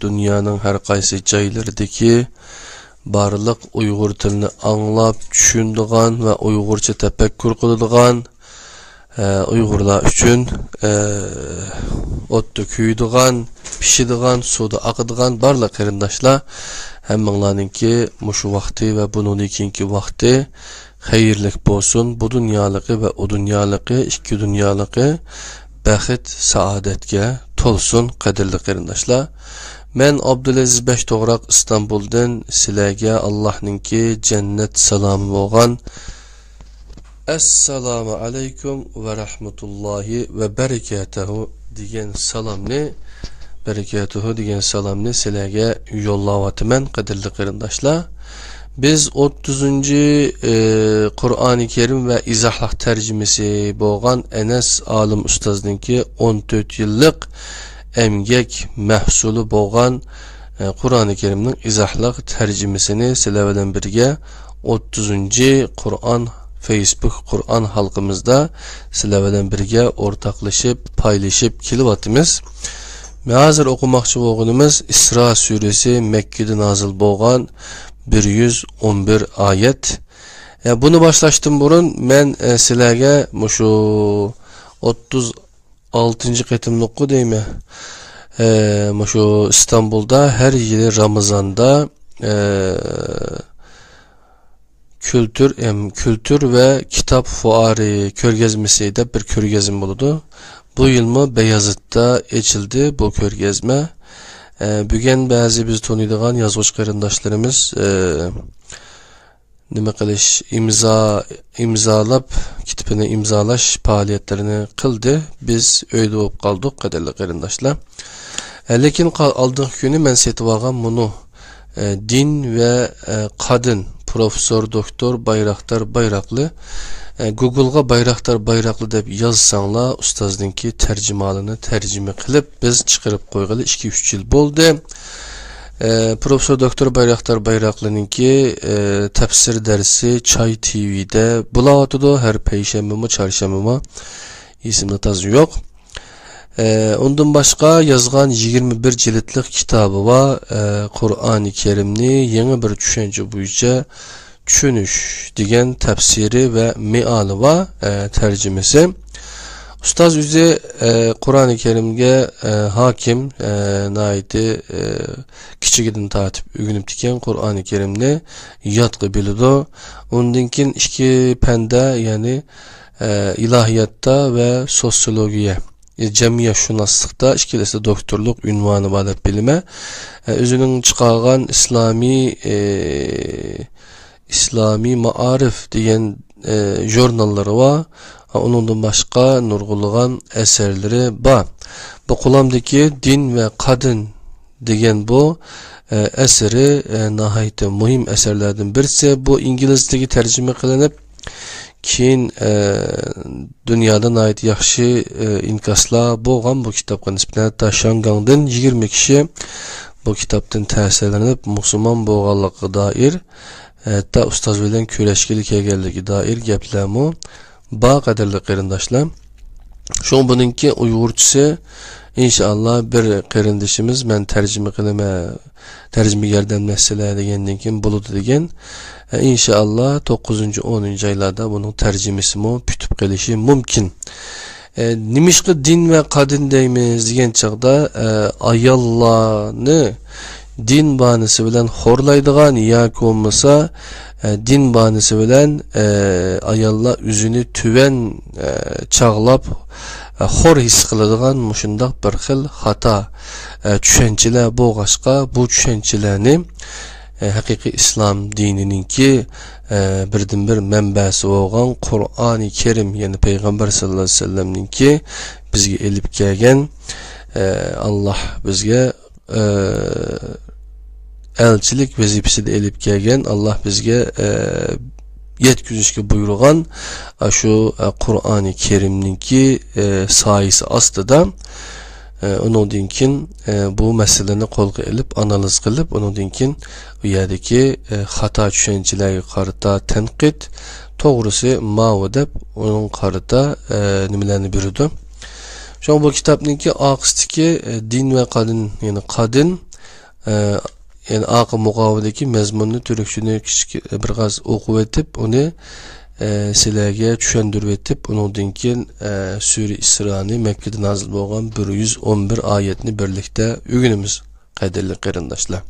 dünyanın her qaysı joylaridagi barliq Uyg'ur tilini anglab, tushunadigan va Uyg'urcha tafakkur qiladigan Uyg'urlar uchun o'tda kuydigan, pishadigan, suvda oqadigan barliq qarindoshlar hammanglarningki mushu vaqti va bundan keyingi vaqti xayrlik bo'lsin. Bu dunyoligi va u dunyoligi, ikki dunyoligi baxt, saodatga to'lsin qadrli qarindoshlar. Men Abdulaziz Beshto'g'roq Istanbuldan sizlarga Allohningki jannat salomi bo'lgan Assalomu alaykum va rahmatullohi va barakatuhu degan salomni sizlarga yo'llayapman qadrli qarindoshlar. Biz 30 Qur'oni Kerim va izohlar tarjimasi bo'lgan Anas olim ustozninki 14 yillik emgek mahsuli bo'lgan Qur'oni Kerimning izohlar tarjimasini sizlar bilan birga 30 Qur'on Facebook Qur'on halqimizda sizlar bilan birga o'rtoqlashib, paylaşib kelyapmiz. Hozir o'qimoqchi bo'lganimiz Isro surasi Makka da nozil bo'lgan 111 oyat. Bunu başlaştım burun men sizlarga mushu 36. qitimliqku deymi? Mushu İstanbulda her yili Ramazanda kültür ve kitap fuarı körgezmesi de bir körgezme oldu. Bu yılmı Beyazıt'ta açıldı bu körgezme. Bugün bazı biz tanıydıgan yazgıç qarindoshlarimiz nima qilish imzalab kitobini imzalash faoliyatlarini qildi. Biz uyda bo'lib qoldik qadrli qarindoshlar. Lekin oldingi kuni men setib olgan bunu din ve kadın Profesör Doktor Bayraktar Bayraklı Google'ga Bayraktar Bayraklı deb yazsanglar ustozningki tercümalını tercüme qilib biz chiqarib qo'yg'ili 2-3 yil bo'ldi. Profesör Doktor Bayraktar Bayraklı'nınki tafsir dersi Çay TV'de bulatıdı her peşembe mi çarşamba mı isimli tazı yok. Ondan başka yazgan 21 cilitlik kitabı var. Kur'an-ı Kerim'ni yeni bir düşünce boyunca düşünüş degan tafsiri ve meali var tercümesi. Ustaz yüzü Kur'an-ı Kerim'ge hakim naiti kiçigidin tatip ügünüp diken Kur'an-ı Kerim'ni yatkı bilidu. Ondinkin iki pende yani ilahiyatta ve sosyologiye cemiyet şunaslıkta işkilesi doktorluk ünvanı var bilime özünün çıkargan İslami Maarif diyen jurnalları var. Onundan başka nurgulagan eserleri var. Bu kulamdaki din ve kadın diyen bu eseri nahayet mühim eserlerden birisi. Bu İngilizcedeki tercüme kılınıp keyin dünyada nahayet yaxşı inkaslar bo'lgan bu kitapga nisbatan hatta Şangang'dan 20 kişi bu kitaptan ta'sirlanib musulmon bo'lganligiga dair hatta ustoz bilan kurashkilik ekanligiga dair gaplarmi bor qadrli qarindoshlar. Şu bununki Uyg'urchasi inşallah bir qarindishimiz men tercüme yerden mesele degandan keyin bo'ladi degan. İnşallah 9-10 aylarda bunun tercümesi mi pütüp gelişi mümkün. Nimişki din ve kadın deyimiz degan çağda ayallarını din bahanesi bilen horlaydıgan yoki olmasa din bahanesi bilen ayallar üzünü tüven çağlap hor his kıladigan muşundaq bir xil hata düşünceler boğaşqa bu düşüncelerini haqiqiy islom dinininki birdan bir manbasi bo'lgan Qur'oni Kerim yani payg'ambar sallallohu alayhi vasallamninki bizga elib kelgan Allah bizga elchilik vazifasida elib kelgan Allah bizga yetkazishga buyurgan shu Qur'oni Kerimninki soyasi ostida onundan keyin bu meseleni qo'lga ilib analiz qilib onundan keyin u yerdagi xato tushunchalarga qarata tanqid to'g'risi ma'vo deb uning qarata nimalarni berdi. Şu bu kitapninki oxistiki din ve kadın yani kadın yani aqı muqavadaki mezmununu türkçünü biraz okup etip onu sizlarga tushuntirib etib, undan keyin Sura Isro'ni Mekkada nazil bo'lgan 111 oyatni birlikda o'rganamiz, qadrli qarindoshlar.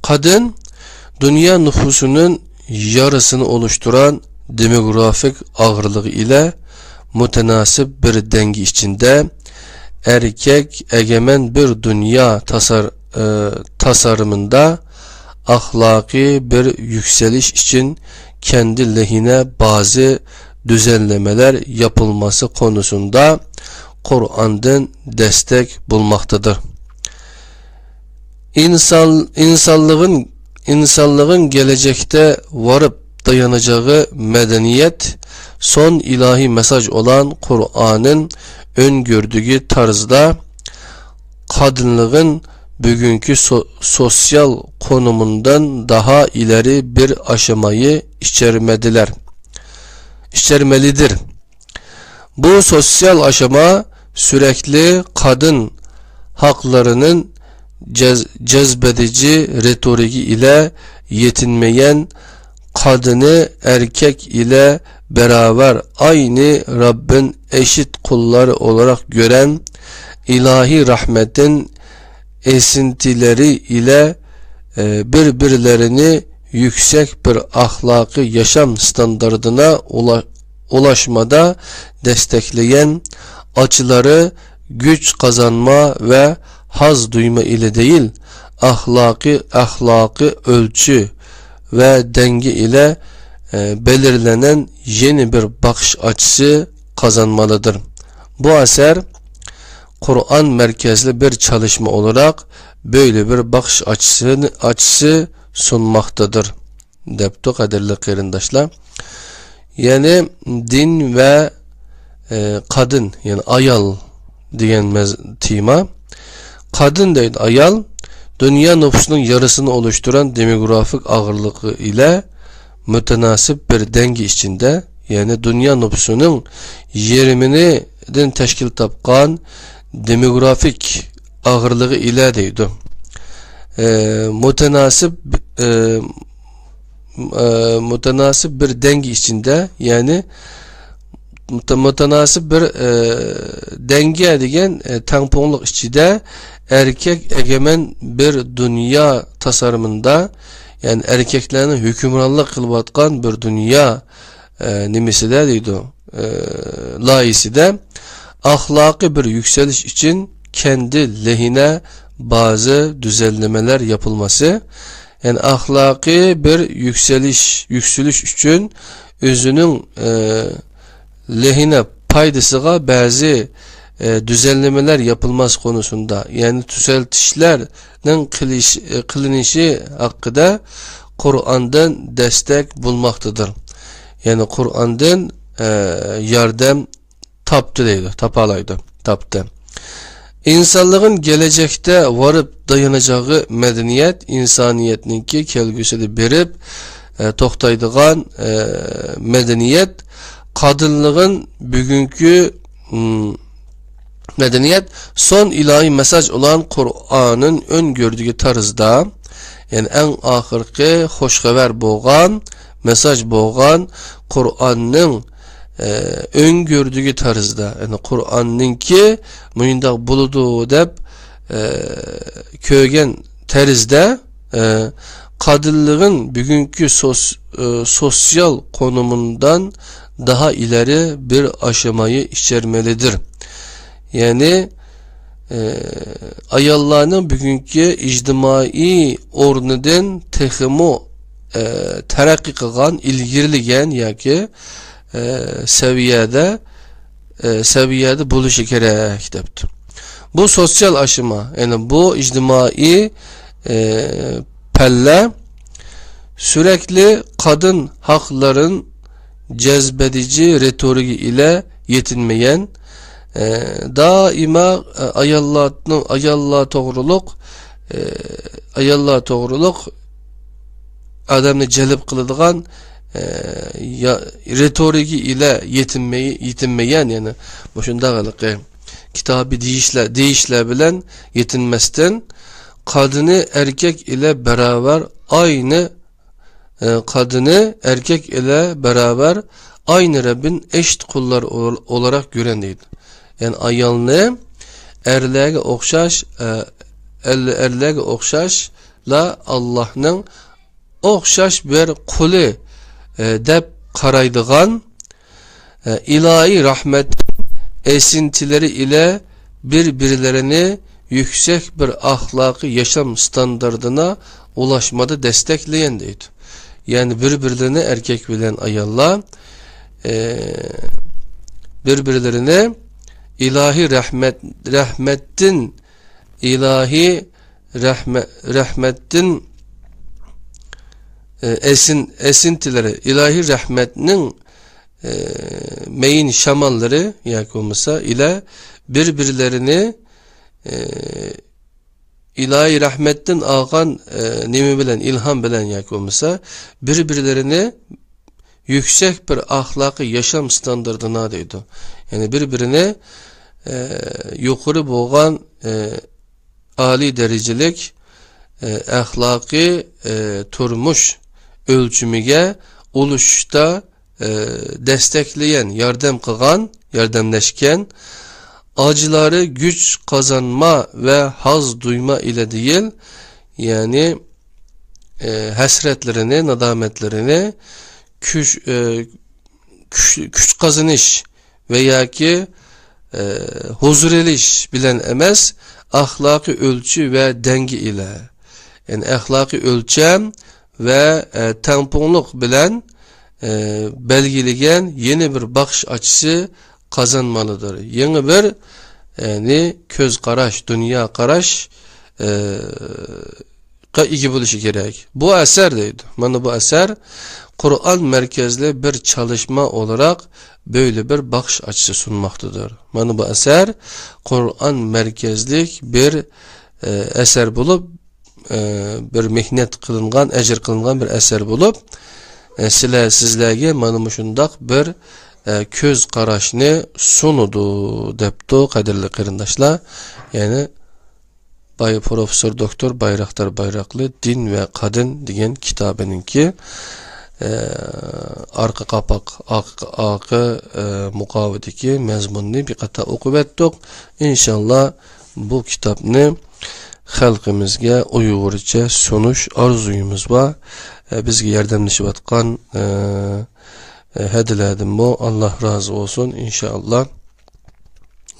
Kadın, dünya nüfusunun yarısını oluşturan demografik ağırlığı ile mütenasip bir denge içinde erkek egemen bir dünya tasarımında ahlaki bir yükseliş için kendi lehine bazı düzenlemeler yapılması konusunda Kur'an'dan destek bulmaktadır. İnsanlığın gelecekte varıp dayanacağı medeniyet, son ilahi mesaj olan Kur'an'ın öngördüğü tarzda kadınlığın bugünkü sosyal konumundan daha ileri bir aşamayı içermelidir. Bu sosyal aşama sürekli kadın haklarının cezbedici retoriki ile yetinmeyen, kadını erkek ile beraber aynı Rabbin eşit kulları olarak gören, ilahi rahmetin esintileri ile birbirlerini yüksek bir ahlaki yaşam standardına ulaşmada destekleyen, açıları güç kazanma ve haz duyma ile değil, ahlaki ölçü ve denge ile belirlenen yeni bir bakış açısı kazanmalıdır. Bu eser Kur'an merkezli bir çalışma olarak böyle bir bakış açısı sunmaktadır. Depto kaderli qarindoshlar. Yani din ve kadın, yani ayal degan tema. Kadın deydi, ayal dünya nüfusunun yarısını oluşturan demografik ağırlığı ile mütenasip bir denge içinde, yani dünya nüfusunun 20'den teşkil tapkan demografik ağırlığı ile deydi. Mütenasip bir denge içinde, yani mütenasip bir denge degen tamponluk içinde erkek egemen bir dünya tasarımında, yani erkeklerin hükümranlık kılbatkan bir dünya nimesi de deydi, layisi de ahlaki bir yükseliş için kendi lehine bazı düzenlemeler yapılması, yani ahlaki bir yükseliş için özünün lehine paydasıga bazı düzenlemeler yapılması konusunda, yani düzeltişlerin kılınışı hakkında Kur'an'dan destek bulmaktadır. Yani Kur'an'dan yardım taptı. İnsanlığın gelecekte varıp dayanacağı medeniyet, insaniyetinki kelgüsü berip toktaydıgan medeniyet, kadınlığın bugünkü medeniyet, son ilahi mesaj olan Kur'an'ın öngördüğü tarzda, yani en ahirki hoşxabar bolgan, mesaj bolgan Kur'an'ın öngördüğü tarzda, yani Kur'an'ınki muyundak buludu dep köygen tarzda kadınlığın bugünkü sosyal konumundan daha ileri bir aşamayı içermelidir. Yani ayallarının bugünkü ictimai ornudan texmo terakki kılgan, ilgirligen yaki seviyede buluşu gerek depti. Bu sosyal aşama, yani bu ictimai pelle sürekli kadın hakların cezbedici retoriki ile yetinmeyen, daima ayalla toğruluk adamını celip kılıdığan retoriki ile yetinmeyen, yani boşunda kalık kitabı deyişler bilen yetinmezden kadını erkek ile beraber aynı Rabbin eşit kullar olarak gören deydi. Yani ayalını erlerge okşaşla Allah'ın okşaş bir kulu dep karaydıgan ilahi rahmet esintileri ile birbirlerini yüksek bir ahlaki yaşam standardına ulaşmada destekleyen deydi. Yani birbirlerine erkek bilen ayallar birbirlerine ilahi rahmetin esintileri, ilahi rahmetinin meyin şamalları yakılmışsa ile birbirlerini ilahi rahmetten ağan nemi bilen, ilham bilen yakılmışsa birbirlerini yüksek bir ahlaki yaşam standardına deydi. Yani birbirine yukarı boğan ali derecelik ahlaki turmuş ölçümüge oluşta destekleyen, yardımleşken, acıları güç kazanma ve haz duyma ile değil, yani hasretlerini, nadametlerini güç kazanış veya ki huzur eliş bilen emez, ahlaki ölçü ve denge ile, yani ahlaki ölçem ve tamponluk bilen belgilegen yeni bir bakış açısı kazanmalıdır. Yeni bir yani köz karaş, dünya karaş iki buluşu gerek. Bu eser deydi. Bana bu eser Kur'an merkezli bir çalışma olarak böyle bir bakış açısı sunmaktadır. Bana bu eser Kur'an merkezlik bir eser bulup bir mehnet kılıngan, ecir kılıngan bir eser bulup sizlerge mana şundaq bir köz qaraşını sunudu depto qadirli qarindaşlar. Yani Profesör Doktor Bayraktar Bayraklı Din ve Kadın degan kitabininki arka kapak akı muqavidiki mezmunni bir qata o'qib etdik. İnşallah bu kitapni xalqimizga Uyg'urcha sunush arzuyimiz var. Bizga yordamlashib atgan hediladim bu. Allah razı olsun inşallah.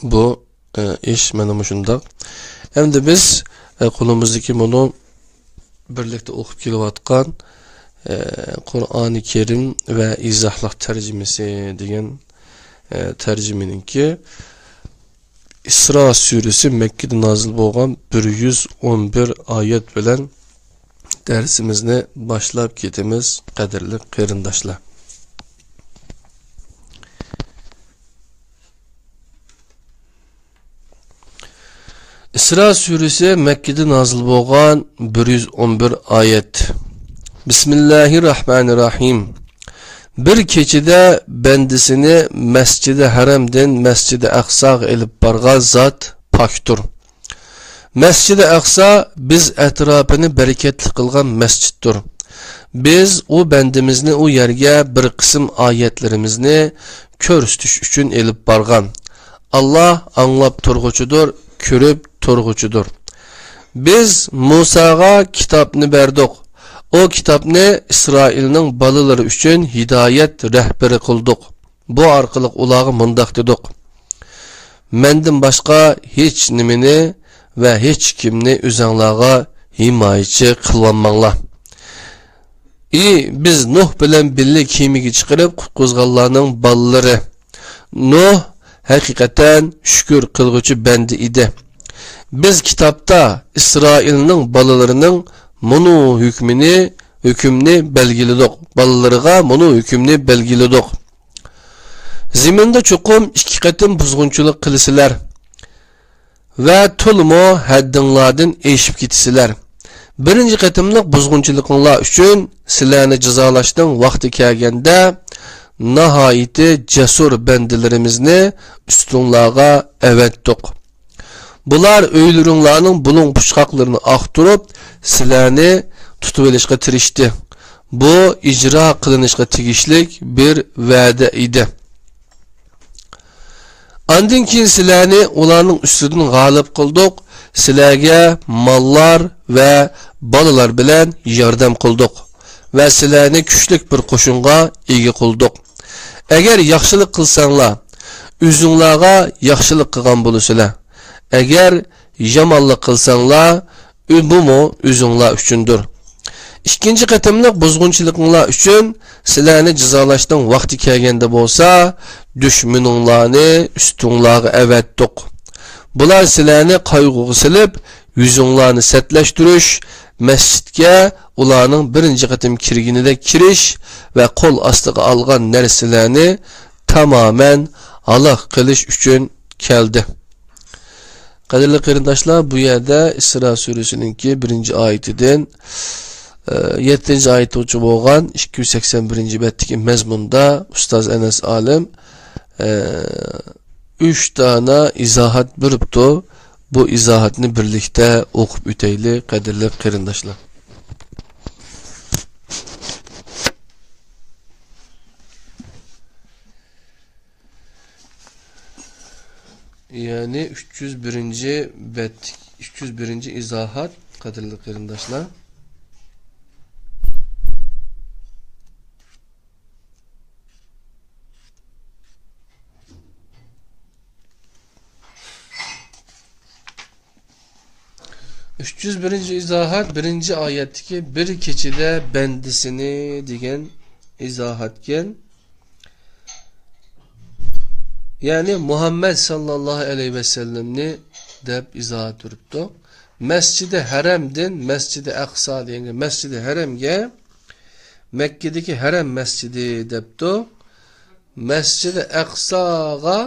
Bu iş mana shundaq. Endi biz qo'limizdagi bunu birlikte o'qib kelayotgan Qur'oni Kerim ve izahlar tercümesi degan tercümeninki İsra suresi Mekke'de nazil bo'lgan 111 ayet bilen dersimizni başlap ketimiz qadrli qarindoshlar. İsra suresi Mekke'de nazil bo'lgan 111 ayet. Bismillahirrahmanirrahim. Bir keçide bendisini Mescid-i Haram'den Mescid-i Aqsa'ga elib bargan zat paktur. Mescid-i Aqsa biz etrafını bereketli kılgan mescittir. Biz o bendimizni o yerge bir kısım ayetlerimizni körüstüş üçün elib bargan. Allah anlap turguçudur, körüp turguçudur. Biz Musa'ga kitapını berdik. O kitapni İsrail'nin balaları üçün hidayet rehberi kıldık. Bu arkalık ulağı mundaq dedik. Menden başka hiç nimini ve hiç kimni üzənlağa himayçı kılvanmanlar. Biz Nuh bilen birlik kimigi çıkarıp kutquzganlarning balaları. Nuh hakikaten şükür kılgıcı bendi idi. Biz kitapta İsrail'nin balalarının bunu hükümni belgiledik. Balalarıga bunu hükümni belgiledik. Ziminde çokum iki katım buzgunçuluk kılısılar ve tulumu haddinlardan eşip gitisiler. Birinci katımlık buzgunçuluklar üçün silahını cezalaştığın vakti kelgende nahayeti cesur bendilerimizni üstünlağa evettik. Bular öylürünlarning bulun puşqaqlarını aqtırıp sizlarni tutib olishga tirishdi. Bu icra qılinishga tegishlik bir va'da edi. Andın keyin sizlarni ularning ustidan g'olib qildik. Sizlarga mallar va bolalar bilan yordam qildik va sizlarni kuchli bir qo'shinga ega qildik. Agar yaxshilik qilsanglar, o'zingizlarga yaxshilik qilgan bo'lasizlar. Agar yomonlik qilsanglar, bu o'zingizlar uchundir. İkinci qatimliq buzg'unchiliklar uchun sizlarni jazolashning vaqti kelganda bo'lsa, dushmaninglarni ustinglarga avatdiq. Bular sizlarni qayg'uga silib, yuzinglarni satlashtirish, masjidga ularning birinchi qatim kirganida kirish va qo'l ostiga olgan narsalarni tamoman halok qilish uchun keldi. Qadrli qarindoshlar, bu yerda Isro surasininki 1-oyatidan 7-oyatgacha bo'lgan 281-betdagi mazmunda ustoz Anas olim 3 tane izohat beribdi. Bu izohatni birlikda o'qib o'taylik, qadrli qarindoshlar. Yani 301. 301. izohat, qadrli qarindoshlar. Birinci izohat 1-oyatdagi bir kechida bandisini degan izohatgan. Yani Muhammed sallallahu aleyhi ve sellemni deb izohat turibdi. Masjidi Haramdan Masjidi Aqsa degan Masjidi Haramga Mekkadagi Haram masjidi debdi. Masjidi Aqsaga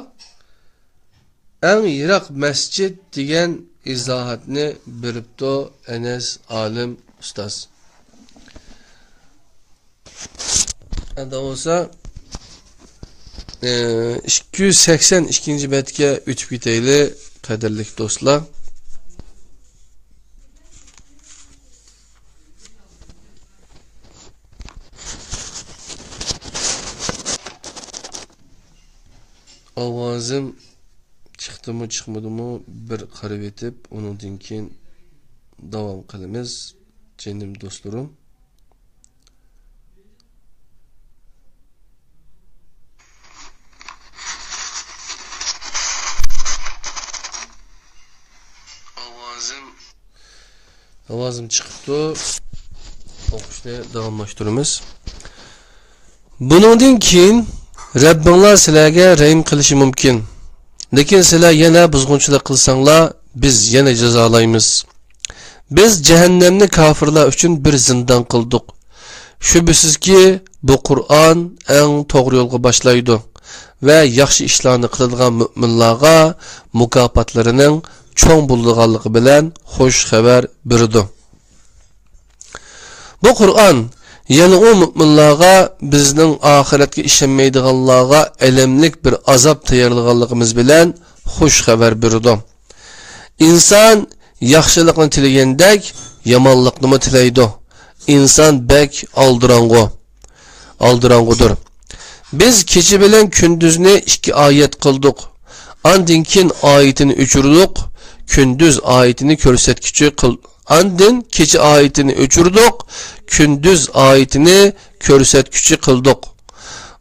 eng yiroq masjid degan izohatni beribdi Anas olim ustoz. Endi olsa 282. betga o'tib ketaylik, qadrli do'stlar. Ovozim chiqdimi chiqmadimi bir qarab etib, undan keyin davom qilamiz, jinim do'stlarim. Ovozim chiqibdi. O'qishni davomlashtiramiz. Bundan keyin Rabbinglar sizlarga rahim qilishi mumkin. Lekin sizlar yana buzg'unchilik qilsanglar, biz yana jazolaymiz. Biz jahannamni kofirlar uchun bir zindon qildik. Shubhisizki, bu Qur'on eng to'g'ri yo'lga boshlaydi va yaxshi ishlarni qiladigan mu'minlarga mukofotlarining cho'ng bo'lganligi bilan xush xabar berdi. Bu Qur'on yana o mu'minlarga bizning oxiratga ishonmaydiganlarga alamlik bir azob tayyorlaganligimiz bilan xush xabar berdi. İnson yaxshilikni tilagandek yomonlikni tilaydi. İnson bek aldırangudur. Biz kecha bilan kunduzni 2 oyat qildik. Andin keyin oyatini o'chirdik. Kunduz oyatini ko'rsatkichi Andin kecha oyatini o'chirdik. Kunduz oyatini ko'rsatkichi qildik.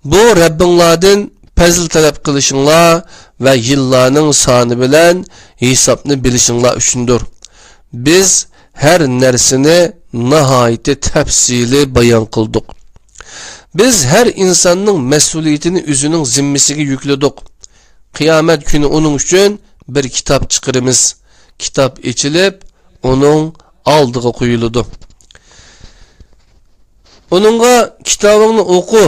Bu Rabbinglardan fazl talab qilishinglar va yillarning soni bilan hisobni bilishinglar uchundir. Biz her narsani nihoyatda tafsili bayon qildik. Biz her insanning mas'uliyatini o'zining zimmasiga yukladik. Qiyomat kuni uning uchun bir kitob chiqaramiz. Kitob ochilib, uning oldiga qo'yiladi. Uningga kitobingni o'qi.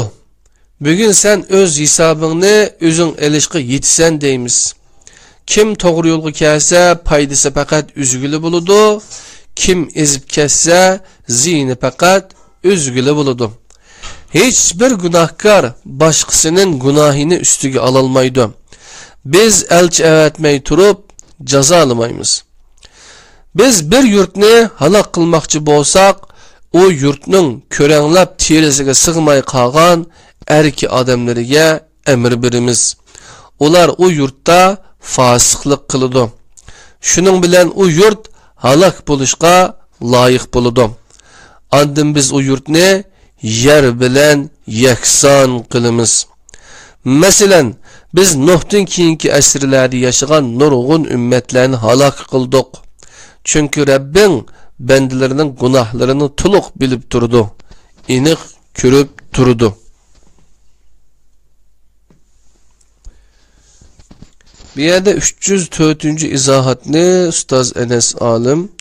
Bugun sen o'z hisobingni o'zing elishga yetsan deymiz. Kim to'g'ri yo'lga kelsa, foydasi faqat o'zigili bo'ladi. Kim ezib ketsa, ziyni faqat o'zigili bo'ladi. Hech bir gunohkor boshqasining gunohini ustiga ololmaydi. Biz elchi avatmay turib, cazalamaymiz. Biz bir yurtni halak kılmakçı bolsak, o yurtning körenglap terisiga sig'may qolgan erki odamlariga emir berimiz. Ular o yurtda fasiqlik qiladi. Shuning bilan o yurt halak bo'lishga loyiq bo'ladi. Andan biz o yurtni yer bilan yakson qilamiz. Masalan, biz Nuh'dan keyingi asrlarda yashagan nurg'un ummatlarni halak qildik. Çünkü Rabbing bendilerinin günahlarını to'liq bilib turdi. Aniq ko'rib turdi. Bu yerda 304. izohatni ustoz Enes olim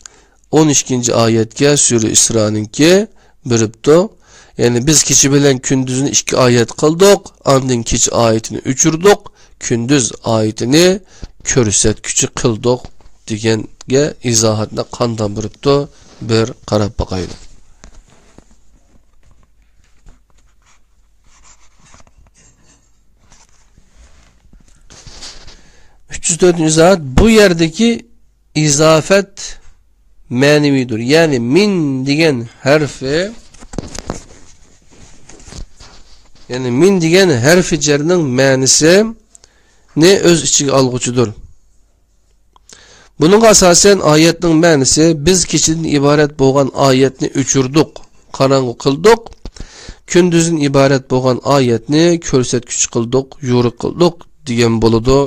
12. oyatga Sura Isro'ninki beribdi. Yani biz kechi bilan kunduzni 2 oyat qildik, andin kechi oyatini o'chirdik, kunduz oyatini ko'rsatkuchi qildik deganga izohatni qandan beribdi, bir qarab boqaylik. 304. izohat bu yerdeki izafet ma'navidir. Yani min degan harfi harfi jarning ma'nisi ne öz ichiga olg'uchidir. Bunun asasen ayetning ma'nisi biz kechidan iborat bo'lgan oyatni o'chirdik, qarang'u qildik. Kunduzdan iborat bo'lgan oyatni ko'rsatkuchi qildik, yo'riq qildik degan bo'ladi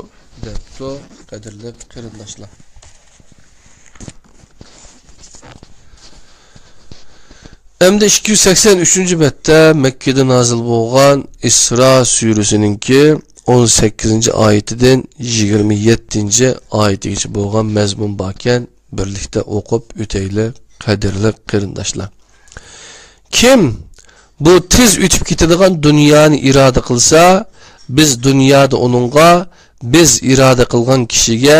debdi qadrli qarindoshlar. Endi 283. betda Mekke'de nazil bo'lgan Isra surasininki 18. oyatidan 27. oyatigacha bo'lgan mazmun borkan birlikda o'qib o'taylik qadrli qarindoshlar. Kim bu tez o'tib ketadigan dunyoni iroda qilsa, biz dunyoda onunga biz iroda qilgan kishiga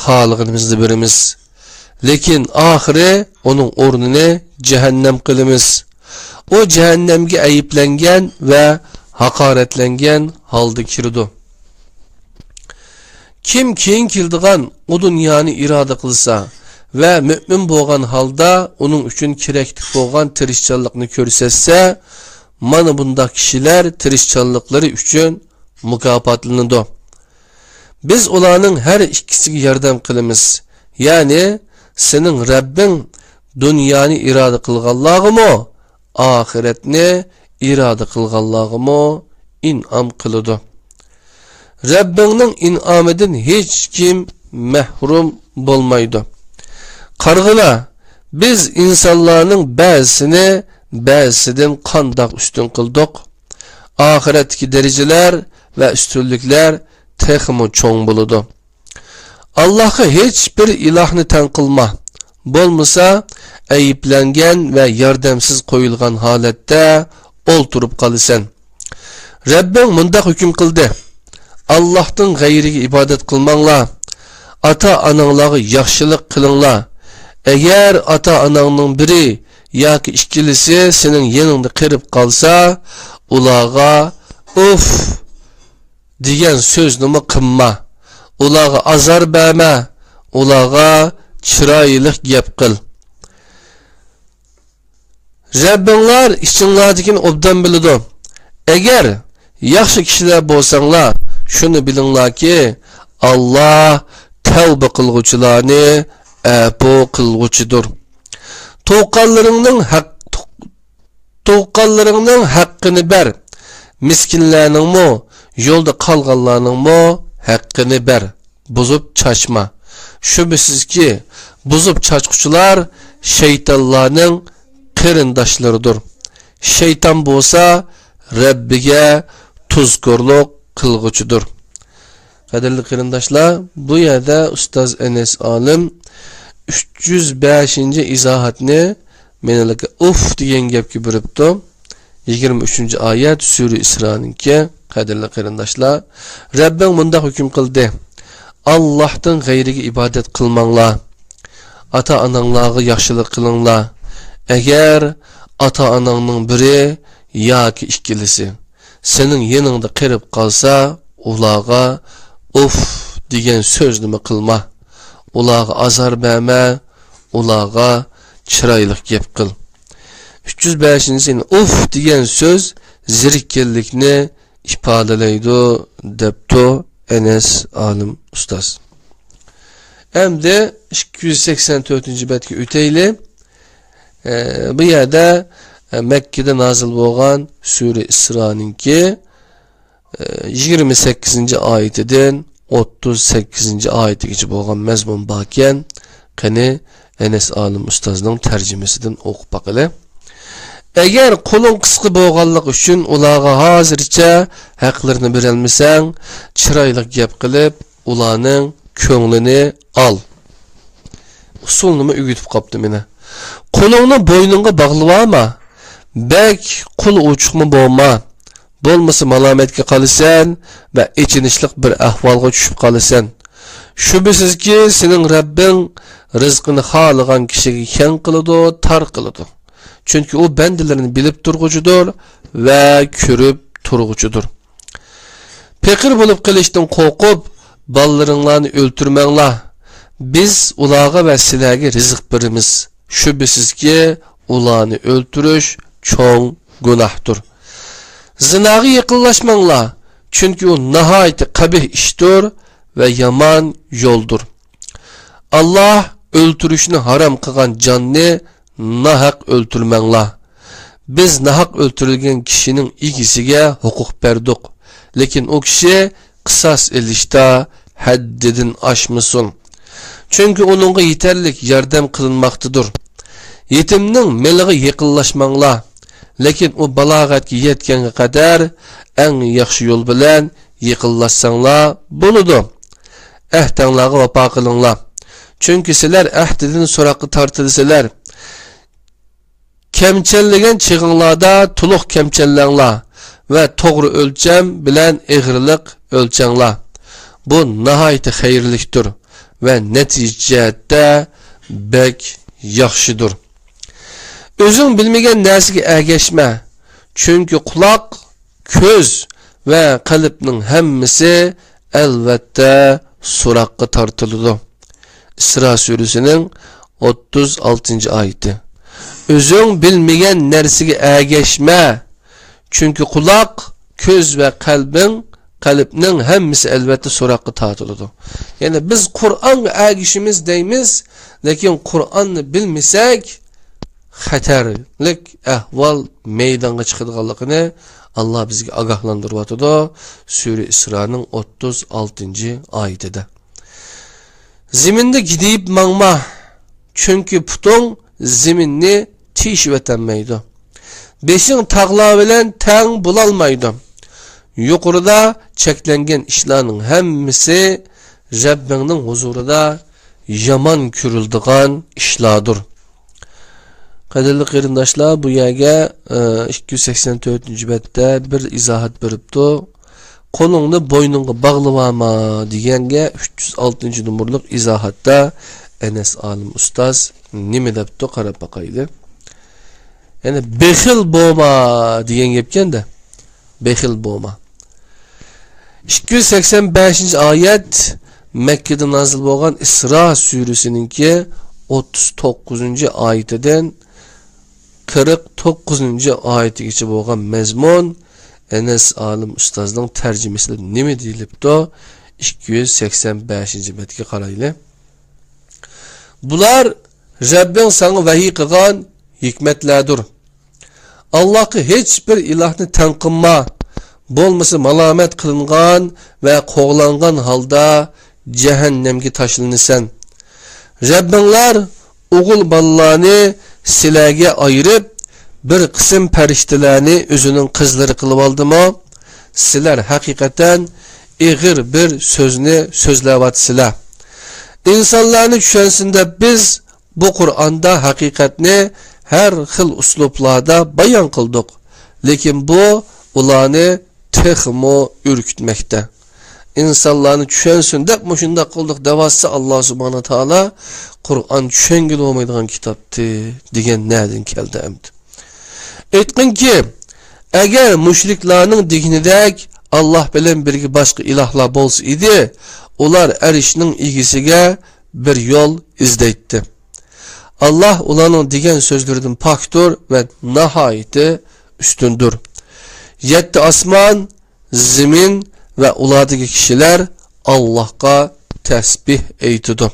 xohlaganimizni beramiz. Lekin oxiri onun o'rnini cehennem qilamiz. O cehennemga ayıplangan ve haqoratlangan holda kirdi. Kim keyin keldigan o dunyoni iroda qilsa ve mümin bo'lgan holda onun uchun kerakli bo'lgan tirishchanlikni ko'rsatsa, mana bundaq kishilar tirishchanliklari uchun mukofotlanadi. Biz ularning har ikkisiga yordam qilamiz. Yani senin Rabbin dünyani irade kılganlığımı, ahiretni irade kılganlığımı in'am kılıdı. Rabbinin in'amidin hiç kim mehrum bulmaydı. Qargıla, biz insanların bazısını bazısından qandaq üstün kıldık. Ahiretki dereceler ve üstünlükler texmi çoğun buludu. Allah'a hiçbir ilahni tan qilma. Bolmasa ayıplangan ve yardımsız koyulgan halette olturup kalısan. Rabbim mundaq hüküm kıldı. Allah'tan gayriga ibadet kılmangla. Ata ananglarga yaxshilik qilinglar. Eğer ata anangning biri yoki ikkilisi sening yaningda qirib qalsa, ularga uf degan so'zni qilma. Ularga azar berma. Ularga chiroyli gap qil. Rabbinglar ichinglardagini obdan biladi. Agar yaxshi kishilar bo'lsanglar, shuni bilinglarki, Alloh tavba qilguvchilarni afu qilguvchidir. To'qqanlaringning haqqini ber. Miskinlarningmi, yo'lda qolganlarningmi haqqini ber. Buzib chaçma. Şüphesizki buzub çaçquchilar şeytanlarning qarindoshlarıdır. Şeytan bo'lsa Rabbiga tuzkorlik qilg'uchidir. Qadrli qarindoshlar, bu yerda ustoz Enes olim 305. izohatni menga uf degan gapga beribdi. 23. oyat Sura Isro'ninki. Qadrli qarindoshlar, Rabbing mundaq hukm qildi. Allah'tan gayriga ibadet kılmanglar. Ata ananglarga yaxshilik qilinglar. Eğer ata anangning biri yoki ikkilisi sening yaningda qirib qalsa, ularga uf degan so'zni qilma. Ulağa azar berme, ulağa çıraylık gep kıl. 305. Uf degan söz zirikkellikni ifadelaydi depto Enes alim ustaz. Endi 284. betga o'taylik. Bu yerda Mekke'de nazil bo'lgan Sure İsra'ningki 28. oyatidan 38. oyatigacha bo'lgan mazmun bor ekan. Qani Enes alim ustozning tarjimasidan o'qib baqili. Eğer qo'ling qisqa bo'lganligi uchun ularga hozircha haqlarini berolmasang, chiroyli gap qilib, ularning ko'nglini al. Usulni o'rgatib qopti meni. Qo'lingni bo'yningga bog'lama. Bek qul uchuqmi bo'lma. Bo'lmasa malomatga qolasan va ichinishlik bir ahvolga tushib qolasan. Shubhisizki sening Rabbing rizqini xohlagan kishiga keng qiladi, tar qiladi. Çünkü o bendilerini bilip turgucudur ve körüp turgucudur. Pekir bulup kılıştın korkup, ballarınlarını öldürmenla. Biz ulağa ve silahı rizq birimiz. Şüphesiz ki ulağını öldürüş çoğun günahdır. Zinağı yakınlaşmanla. Çünkü o nahayeti kabih iştir ve yaman yoldur. Allah öldürüşünü haram kılan canını nahaq öldürmenla. Biz nahaq öldürülgen kişinin ilgisiga hukuk berdik. Lekin o kişi kısas elişte haddedin aşmasın. Çünkü onunla yeterlik yardım kılınmaktadır. Yetimnin meliği yakınlaşmanla. Lekin o balağatki yetkenge kadar en yaxşı yol bilen yakınlaşsanla buludu. Ehtenlağı vapa kılınla. Çünkü sizler ehdedin sorakı tartılseler, kemçelligen çığınlarda tuluq kemçellengla ve toğru ölçem bilen eğrilik ölçengla. Bu nahayeti hayırlıktır ve neticede bek yaxşıdır. Özün bilmegen nersiga ergeşme. Çünkü kulak, köz ve kalbinin hemmisi elbette sorakka tartılıdı. İsra suresinin 36. ayeti. Özün bilmegen nersiga ergeşme. Çünkü kulak, köz ve kalbinin hemmisi elbette sorakka tartılıdı. Yani biz Kur'an'a ergeşimiz deymiz, lekin Kur'an'ı bilmesek xatarlik ahval meydanga chiqadiganligini Allah bizga agahlantiryapti. Sure İsra'nın 36. oyatida. Ziminde gidip mangma. Çünkü putung ziminni tishib etenmeydi. Beşin tağlar bilen teng bulalmaydı. Yuqorida cheklengen ishlarning hammasi Rabbingning huzurida yaman ko'rildigan ishlardir. Qadirli qarindoshlar, bu yerga 284. betda bir izohat beribdi. Qo'lingni bo'yningga bog'lama deganga 306. numurliq izohatda Enes alim ustoz nima debdi qarab baqayli. Yani bexil bo'lma degan gapkanda, bexil bo'lma. 285. oyat Mekke'de nazil bo'lgan İsra suresininki 39. oyatidan 49. oyatigacha bo'lgan mazmun Enes alim ustozning tarjimasida nima deyilibdi? 285. betga qarayli. Bular Rabbing sana vahiy qilgan hikmetlerdir. Allah'ı hiçbir ilahını tanqınma, bolmasa malamet kılıngan ve qoğlangan halda cehennemge taşılınısan. Rabbinglar oğul balalarını silerge ayırıp bir kısım periştelerini özünün kızları kılıp aldı mı? Siler hakikaten eğir bir sözünü sözlevatsılar. İnsanlarını düşünsünde biz bu Kur'an'da hakikatini her xil uslublarda bayan kıldık. Lekin bu ularni texmo ürkütmekte. İnsanlarını düşünsün de şunda kıldık devası Allah subhanahu taala Kur'an düşüngül olmaydıgan kitaptı degen nereden geldi emdi. Etkin ki eğer müşriklarının diginidek Allah bilen birgi başka ilahlar bolsa idi, ular erişinin ilgisiga bir yol izleydi. Allah ulanın degan sözlerden paktur ve nahayeti üstündür. 7 asman, zemin ve ulardaki kişiler Allah'a tesbih eytidir.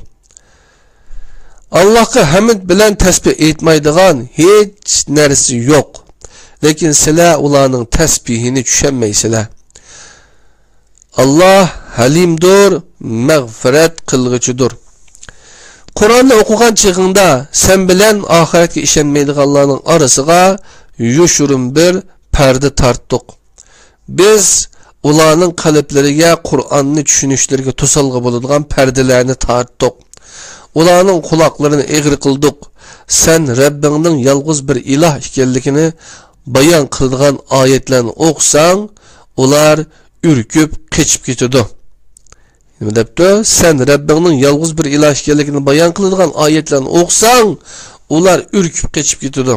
Allah'a hamd bilen tesbih etmeydiğen hiç neresi yok. Lekin sizler ularning tesbihini düşenmeysizler. Allah halimdir, mağfiret kılgıcıdır. Kur'an'ı okugan çığında sen bilen ahiretke işenmeydiganlarning arasıga yuşurun bir perde tarttık. Biz ularning qalblariga Kur'an'ni tushunishlarga to'salg'i bo'ladigan perdelerni tarttık. Ularning quloqlarini egri qildik. Sen Rabbingning yalg'iz bir ilah ekanligini bayon qiladigan oyatlarni o'qisang, ular ürküp keçip ketadi. Nima debdi? Sen Rabbingning yalg'iz bir ilah ekanligini bayon qiladigan oyatlarni o'qisang, ular ürküp keçip ketadi.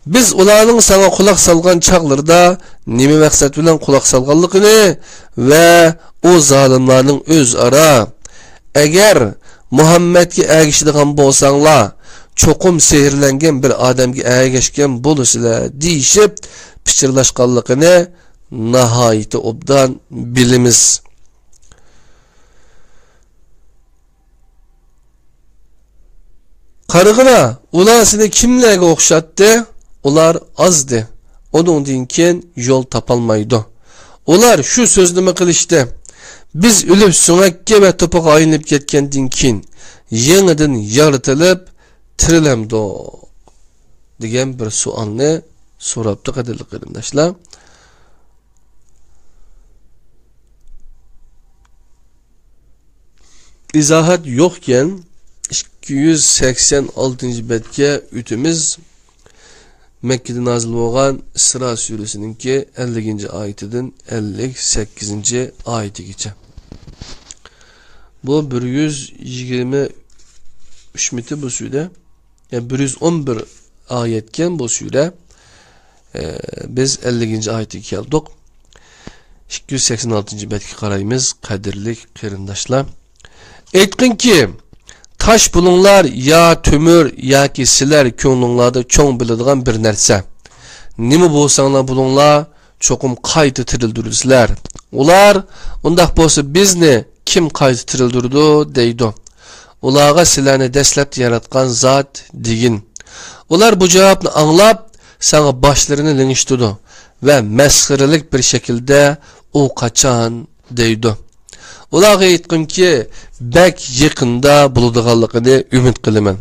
Biz ularning sana quloq salgan chaqlarida nima maqsad bilan quloq salganligini va o zolimlarning o'zaro agar Muhammadga ergishadigan bo'lsanglar, cho'qim sehrlangan bir odamga ergashgan bo'lasizlar deyishib pichirlashganligini nihoyatda obdan bilimiz. Qarıg'ina, ular seni kimlarga o'xshatdi? Ular azdi. Ondan keyin yo'l topolmaydi. Ular shu so'zni nima qilishdi? Biz o'lib so'ngakka va to'piqqa aylanib ketgandan keyin yangidan yaratilib tirilamdi degan bir savolni so'rabdi qadrli qarindoshlar. İzahat yokken 286. betga ütümüz Mekke'de nazil olan Isra suresininki 50. ayetinden 58. ayeti geçe. Bu 123 miti bu sure. Yani 111 ayetken bu sure. Biz 50. ayeti geldik. 286. betki qaraymiz qadirli qarindoshlar. Aytqin ki taş bulunlar ya tümür ya ki sizler ko'nglinglarda çoğun biladigan bir narsa. Nima bo'lsanglar bulunlar çoğum qayta tirildirsizlar. Ular undaq bo'lsa bizni kim qayta tirildirdi deydi. Ularga sizlarni dastlab yaratgan zot degin. Ular bu javobni anglab sana başlarını linishtirdi ve mesxiralik bir şekilde o qachon deydi. Ularga aytqin ki bek yaqinda bo'ladiganligini umid qilaman.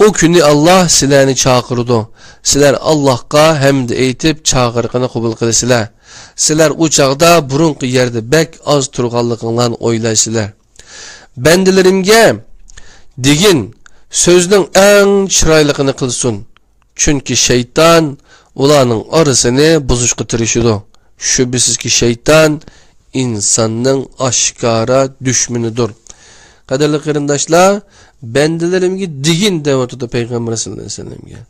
O kuni Allah sizlarni chaqirdi. Sizlar Allohga hamd aytib chaqiriqini qabul qilasizlar. Sizlar u chaqda burunqi yerda bek az turganliginglarni o'ylaysizlar. Bandalarimga degin so'zning eng chiroyligini qilsin. Chunki shayton ularning orasini buzishga tirishadi. Shubhisizki shayton insanның aşkara düşmanidir. Qadirli qarindoshlar, bandalarimga degin deyotdi Payg'ambar sollallohu alayhi vasallamga.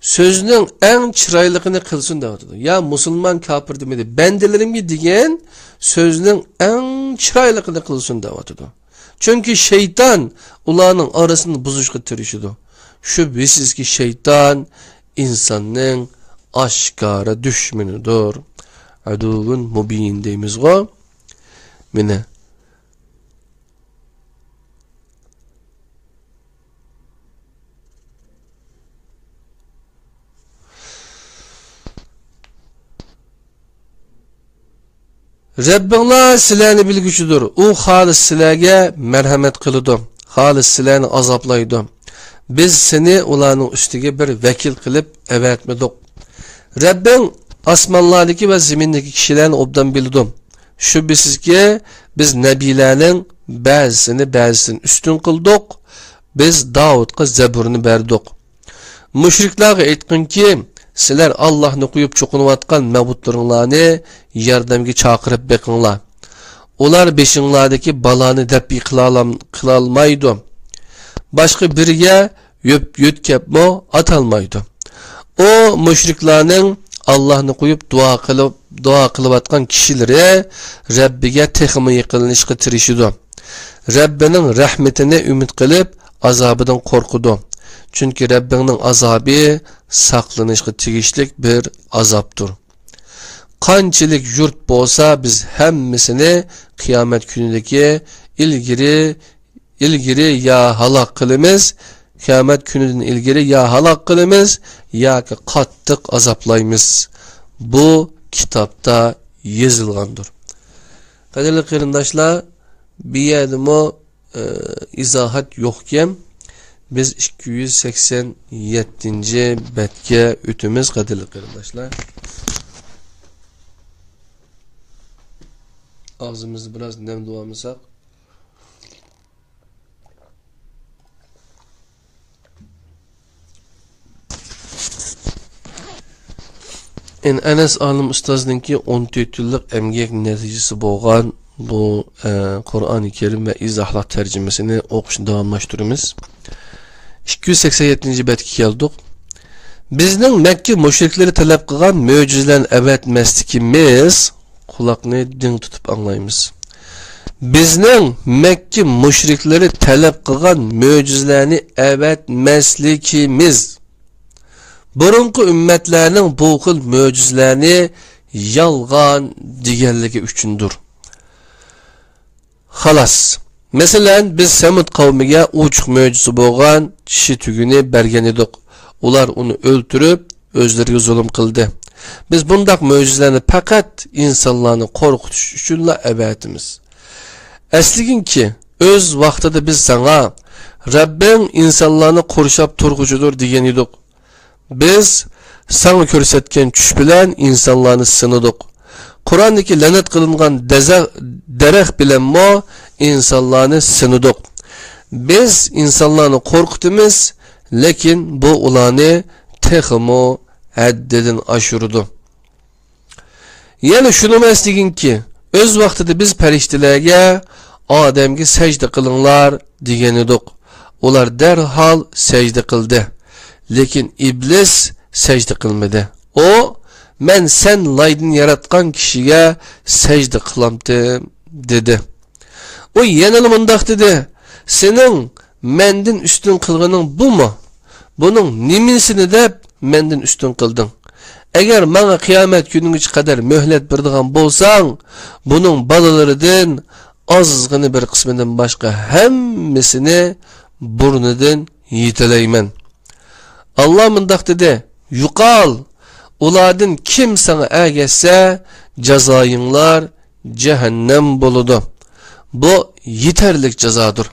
So'zning eng chiroyligini qilsin deyotdi. Ya musulmon kafir demedi. Bandalarimga degin so'zning eng chiroyligini qilsin deyotdi. Chunki shayton ularning orasini buzishga tirishadi. Shubhisizki shayton insonning aşkara düşmanidir. Aduvun mubin deymizgo. Mine. Rabbinglar sizlarni bilguchidir. U xolis sizlarga marhamat qiladi. Xolis sizlarni azoblaydi. Biz seni ularning ustiga bir vakil qilib avatmadik. Rabbing osmonlardagi va zemindagi kishilarni obdan bildim. Şüphesizki biz nebilerinin ba'zisini üstün kıldık. Biz Davud'a Zebur'unu berdik. Müşriklerge aytqin ki sizler Allah'ını koyup çoqunuvatkan mabutlarınlarını yardımga çaqırıp beqinglar. Ular beşinglardaki balani dep kılalmaydı. Başka biriga yötkepmo atalmaydı. O müşriklerinin Allah'ını koyup dua kılıvatkan kişileri Rabbiga texmi yıkılışqı tirişidi. Rabbining rahmetini ümid qilib, azabidan qo'rqidi. Chunki Rabbining azobi saqlanishga tegishlik bir azobdir. Qanchalik yurt bo'lsa, biz hammasini qiyomat kunidagi ilgiri ya halok qilamiz, qiyomat kunidan ilgari ya halok qilamiz yoki qattiq azoblaymiz. Bu kitobda yozilgandir. Qadrli qarindoshlar, bu yerdami izohat yo'qken biz 287 betga o'timiz. Qadrli qarindoshlar, ağzımızı biraz nemluvamızaq. Enes Alim Ustaz'ınki 14 yıllık emgek neticesi bo'lgan bu Kur'an-ı Kerim ve izahlar tercümesini o'qishni davomlashtiramiz. 287. betga keldik. Bizning Mekke müşrikleri talep qilgan mo'jizalarni avatmasligimiz, quloqni ding tutib anglaymiz. Bizning Mekke müşrikleri talep qilgan mo'jizalarni avatmasligimiz, burunqi ümmetlerinin bu xil mo'jizalarni yalgan deganligi uchundir. Xalas. Mesela biz Semud kavmiga uçuq mo'jiza bo'lgan kishi tugini bergan edik. Ular uni o'ltirib, o'zlariga zulm qildi. Biz bundaq mo'jizalarni faqat insonlarni qo'rqitish uchunla avatimiz. Asliginki o'z vaqtida biz sana Rabbing insonlarni qo'rshab turg'uchidir degan edik. Biz sana ko'rsatgan tush bilan insonlarni sinadik. Qur'ondagi la'nat qilingan daraxt bilan mo insonlarni sinadik. Biz insonlarni qo'rqitamiz, lekin bu ularni texmo haddidan oshirdi. Yana shuni emasliginki, o'z vaqtida biz farishtalarga odamga sajda qilinglar degan edik. Ular darhol sajda qildi. Lekin iblis sajda qilmadi. O, men sen laydan yaratgan kishiga sajda qilamdim dedi. O yana mundaq dedi. Sening mendin üstün qilganing bumi? Buning nimasini deb mendin üstün qilding? Agar menga qiyomat kuniga qadar möhlet berdigan bo'lsang, buning bolalaridan ozgina bir qismidan boshqa hammasini burnidan yetalayman. Allah mundaq dedi. Yuqal, ulardan kim sana ergesse cezayinlar cehennem boludu. Bu yeterlik cezadır.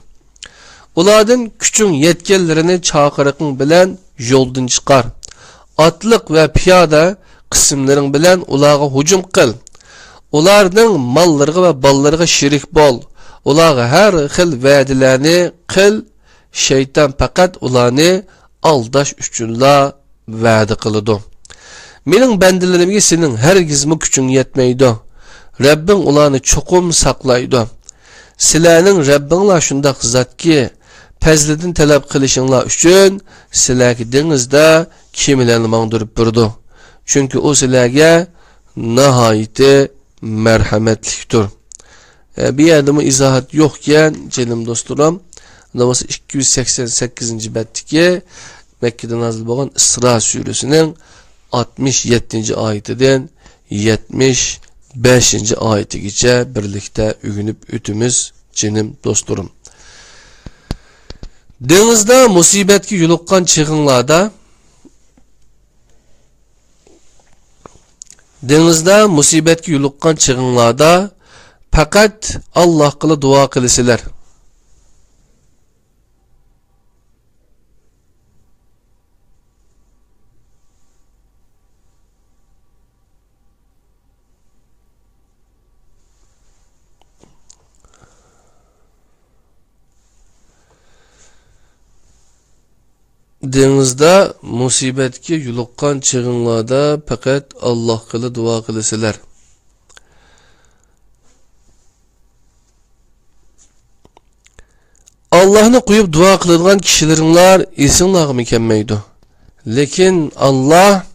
Ulardan küçük yetkenlerini çağırıqın bilen yoldan çıkar. Atlık ve piyada kısımların bilen ulağa hücum kıl. Ulardan mallarına ve ballarına şirik bol. Ulağa her xil vədilərini kıl. Şeytan fakat ularını aldaş üçünla vədi qılıdı. Mening bəndilərimə senin hergizmi küçün yetmeydi. Rabbin ularını çoxum saqlaydı. Sizlərning Rabbinlar şundaq zat ki, pəzlidin tələb qilishinglar üçün sizlərki dengizdə kemilərini mağdırıb burdu. Çünki o sizlərə nəhayəti mərhəmətlikdir. Bir yerdəmi izahat yoxkən, canım dostlarım, namazı 288. betdiki Mekke'de nazil bo'lgan İsra suresinin 67. ayetinden 75. ayetigacha birlikte ügünüp ütümüz canım dostlarım. Dengizde musibetki yuluqqan çığınlarda fakat Allah qılı dua qilisiler. Dengizde musibetki yuluqqan çığınlarda fakat Allah qılı dua qilisiler. Allah'ını qoyup dua qiladigan kishilaringlar esinglarga kelmaydi. Lekin Allah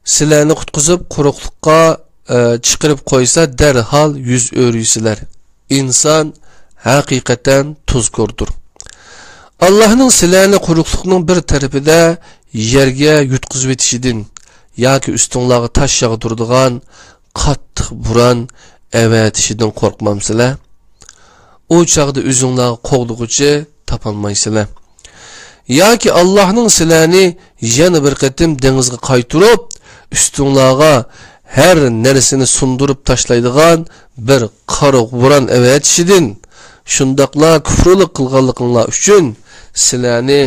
sizlarni qutqizib quruqlikqa chiqarib qo'ysa darhol yuz o'riysilar. inson haqiqatan tuzkurdur. Allah'ın silahını quruqluqning bir tarafida yerga yutqizib etishidan yoki ustunlarga tash yog'diradigan qattiq buran avatishidan qo'rqmamsizlar? O chaqda o'zinglarga qo'g'diguchi topolmaysizlar. Yoki Allah'ın silahını yana bir qatim dengizga qaytirib, ustunlarga her neresini sundurup taşlaydigan bir qara buran avatishidan shundaqla kufrlik qilganliginglar uchun sizlarni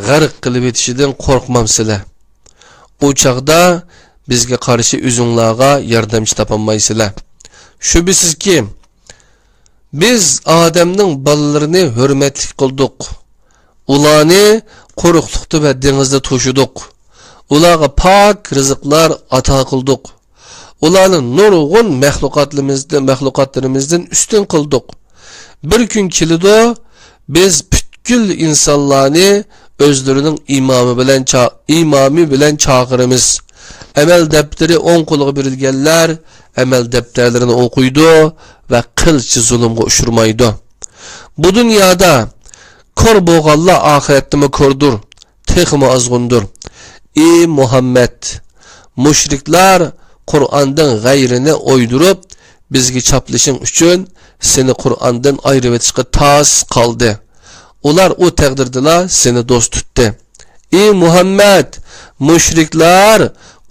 g'arq qilib etishidan qo'rqmamsizlar. O chaqda bizga qarshi o'zinglarga yordamchi topolmaysizlar. Shubhisizki biz odamning bolalarini hurmatli qildik. Ularni quruqlikda va dengizda to'shidik. Ularga pok rizqlar ato qildik. Ularni nurg'un mahluqotlarimizdan ustun qildik. Bir kun keladi, biz butkul insonlarni o'zlarining imami bilan chaqiramiz. Amel defteri o'ng qo'liga berilganlar amel defterlarini o'qiydi va qilchi zulmga ushurmaydi. Bu dunyoda ko'r bo'lganlar oxiratda ko'rdir, texmi azg'undir. Ey Muhammad, mushriklar Qur'ondan g'ayrini o'ydirib bizga chaplashing uchun seni Qur'ondan ayirib etishga tas qoldi. Ular o taqdirda seni do'st tutdi. Ey Muhammad, mushriklar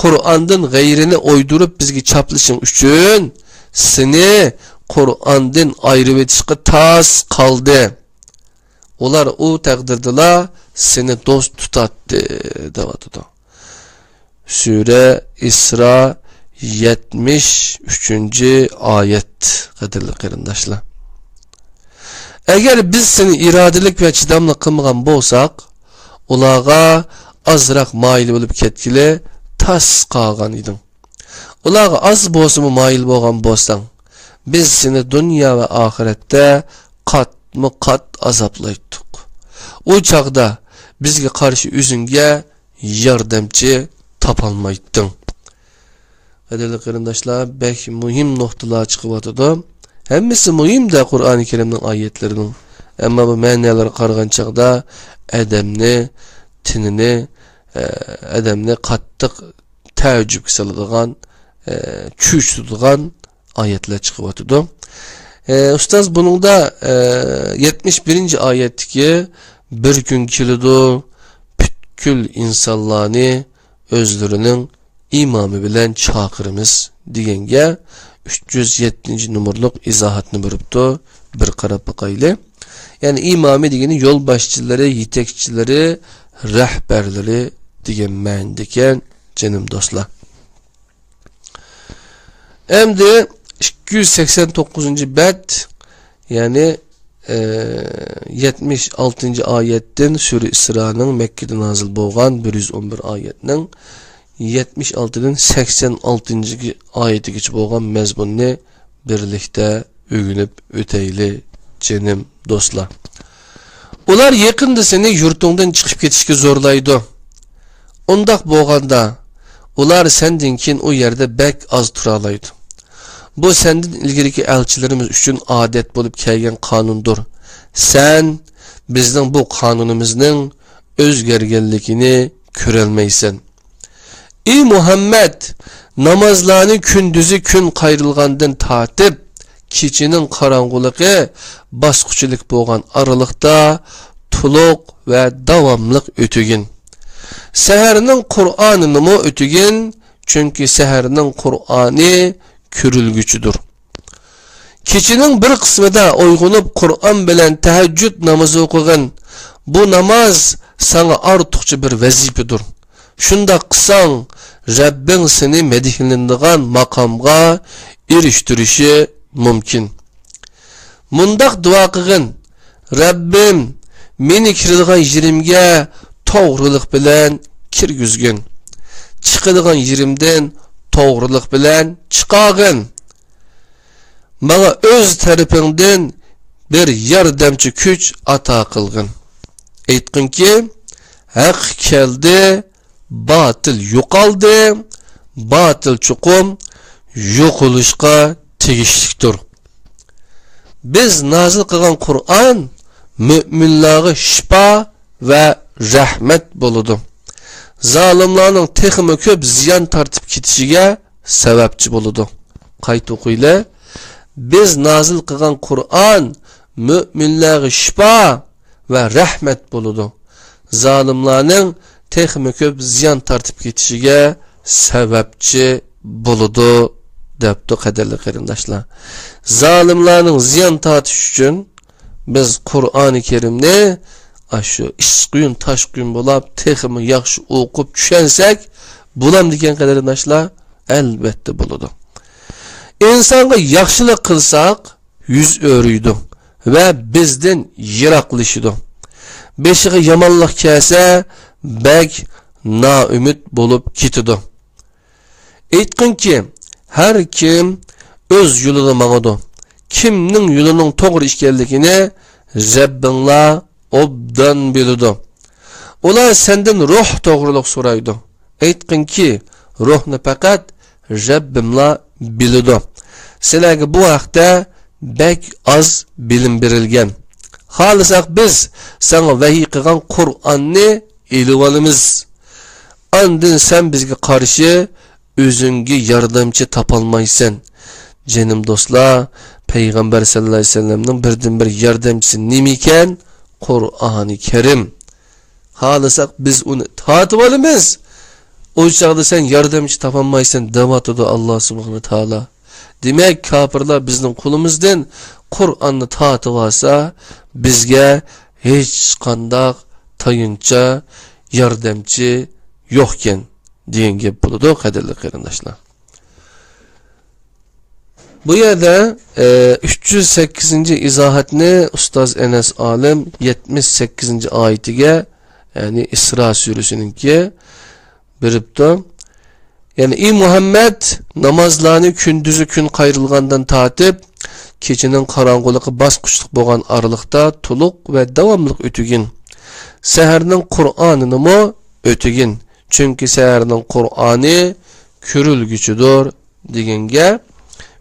Qur'ondan g'ayrini o'ydirib bizga chaplashing uchun seni Qur'ondan ayirib etishga tas qoldi. Ular o taqdirda seni do'st tutatdi deyapti. Sure İsra 73. ayet qadrli qarindoshlar. Agar biz seni irodelik va chidamli qilmagan bo'lsak, ularga azroq mayil bo'lib ketgili tas qolgan eding. Ularga az bo'lsa mayil bo'lgan bo'lsang, biz seni dunyo va oxiratda qat azoblaydik. O chaqda bizga qarshi o'zingga yordamchi topolmayding. Qadrli qarindoshlar, bek muhim nuqtalar chiqyapti. Hammasi muhimda Qur'oni Karimning oyatlarining. Ammo bu ma'nolarga qaragan chaqda odamni tinini, odamni qattiq ta'jubga soladigan, cho'chitadigan oyatlar chiqyapti. Ustoz buningda 71. oyatdagi bir kun keladi, butkul insonlarni o'zlarining imamı bilen çakırımız degenge 307. numaralık izahatını beripti. Bir qarab bakaylı. Yani imamı degeni yol başçıları, yetekçileri, rehberleri degen ma'nodeken canım dostlar. Endi 289. bet yani 76. ayetten Sure İsra'nın Mekke'de nazil bo'lgan 111 ayetinin 76'dan 86. ayetigacha bo'lgan mazmunni birlikda o'rganib o'tayli canım dostlar. Ular yaqinda seni yurtingdan chiqib ketishga zo'rlaydi. Undaq bo'lganda ular sendan keyin u yerda bek az turalaydi. Bu sendan ilgiriki elchilarimiz uchun odat bo'lib kelgan qonundir. Sen bizning bu qonunimizning o'zgarganligini ko'rolmaysan. Ey Muhammed, namazlarni kunduzi kun qayrilgandan tartib kechinin qarong'uligi bosqichlik bo'lgan aralıqda tuluq va davomliq o'tugin. Seherning Qur'onini mo o'tugin, chunki seherning Qur'oni ko'rilguchidir. Kechinin bir qismida uyg'onib Qur'on bilan tahajjud namozi o'qigin. Bu namoz sana ortiqcha bir vazifadir. Shunda qilsang, Rabbing seni medihlanadigan maqomga erishtirishi mumkin. Mundaq duo qilgin: Rabbim meni kiradigan yerimga to'g'rilik bilan kirgizgin. Chiqadigan yerimdan to'g'rilik bilan chiqagin. Bana öz tarafingdan bir yordamchi kuch ato qilgin. Aytqin ki, haq keldi, batıl yo'qoldi, batıl chuqum yo'qolishga tegishlikdir. biz nazil qilgan Qur'on müminlarga şifa ve rahmet buludu. Zalimlarning texmi ko'p ziyon tartib ketishiga sababchi buludu. Qayta o'qiyla. Biz nazil qilgan Qur'on müminlarga şifa ve rahmet buludu. Zalimlarning texmi ko'p ziyon tartib ketishiga sababchi buludu debdi qadirli qarindoshlar. Zalimlarning ziyon tortish uchun biz Qur'oni Karimni shu ishquyun tashquyun bo'lib texmi yaxshi o'qib tushunsak bo'lam degan qarindoshlar albatta bo'ladi. İnsonga yaxshilik qilsak yuz o'riydi va bizdan yiroqlashidi. Beshiga yomonlik kelsa bak noumid bo'lib ketidi. Aytqinki, har kim o'z yo'lida mangadi. Kimning yo'lining to'g'ri ekanligini Rabbinglar obdan biladi. Ular sendan ruh to'g'rilik so'raydi. Aytqinki, ruhni faqat Rabbimlar biladi. Sizlarga bu haqda bak az bilim berilgan. Xohlasak biz sana vahiy qilgan Qur'onni elib olamiz. Andin sen bizga qarshi özünge yardımcı tapalmaysan. Canım dostlar, Peygamber sallallahu aleyhi ve sellem'nin birden bir yardımcısı nimiken Kur'an-ı Kerim. Halısak biz onu tatip alımız. O çağda sen yardımcı tapalmaysan dematıdı Allah subhanahu teala. Demek kafirler bizim kulumuzdan Kur'an'ı tatip alsa bizge hiç kandak tayınca yardımcı yokken deyin gep buludu qadirli qarindoshlar. Bu yerda 308. izohatni ustoz Enes Alim 78. oyatiga, ya'ni Isro surasininki beribdi. Yani ey Muhammed, namazlarni kunduzi kun qayrilgandan tatib, kechinin qorong'uligi bosqichliq bo'lgan oraliqda to'liq va davomli o'tugin. Saharning Qur'onini mo o'tugin. Çünkü seherinin Kur'an'ı körülgüçüdür degenge